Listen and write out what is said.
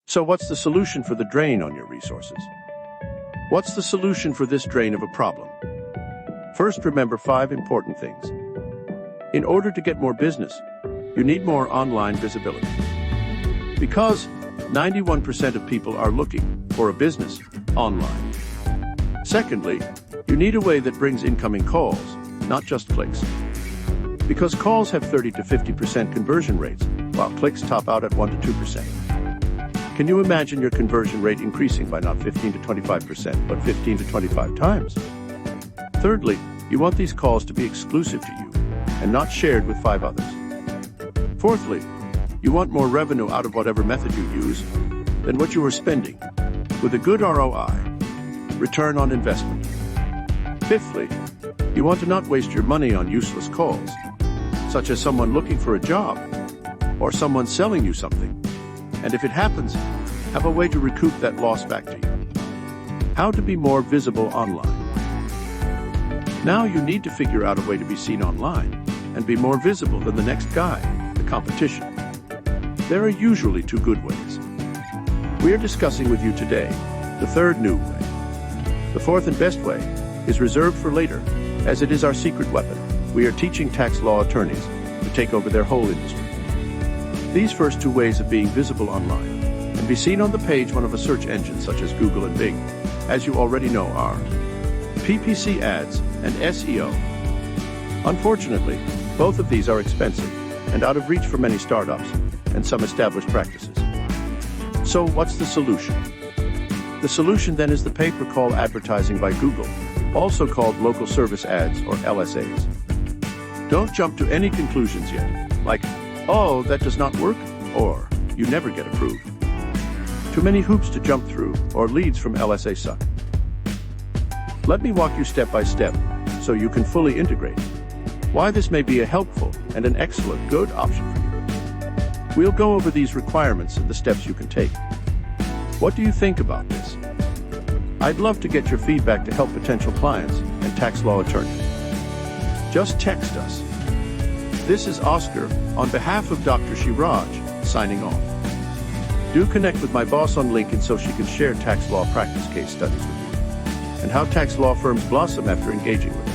So what's the solution for the drain on your resources? What's the solution for this drain of a problem? First, remember 5 important things. In order to get more business, you need more online visibility. Because 91% of people are looking for a business online. Secondly, you need a way that brings incoming calls, not just clicks. Because calls have 30 to 50% conversion rates, while clicks top out at 1 to 2%. Can you imagine your conversion rate increasing by not 15 to 25%, but 15 to 25 times? Thirdly, you want these calls to be exclusive to you and not shared with 5 others. Fourthly, you want more revenue out of whatever method you use than what you are spending, with a good ROI, return on investment. Fifthly, you want to not waste your money on useless calls, such as someone looking for a job or someone selling you something. And if it happens, have a way to recoup that loss back to you. How to be more visible online. Now you need to figure out a way to be seen online and be more visible than the next guy, the competition. There are usually 2 good ways. We are discussing with you today the 3rd new way. The 4th and best way is reserved for later, as it is our secret weapon. We are teaching tax law attorneys to take over their whole industry. These first 2 ways of being visible online and be seen on the page one of a search engine such as Google and Bing, as you already know, are PPC ads and SEO. Unfortunately, both of these are expensive and out of reach for many startups and some established practices. So what's the solution? The solution then is the pay-per-call advertising by Google, also called local service ads or LSAs. Don't jump to any conclusions yet, like, oh, that does not work, or you never get approved. Too many hoops to jump through, or leads from LSA suck. Let me walk you step by step so you can fully integrate why this may be a helpful and an excellent good option for you. We'll go over these requirements and the steps you can take. What do you think about this? I'd love to get your feedback to help potential clients and tax law attorneys. Just text us. This is Oscar, on behalf of Dr. Shiraj, signing off. Do connect with my boss on LinkedIn so she can share tax law practice case studies with you, and how tax law firms blossom after engaging with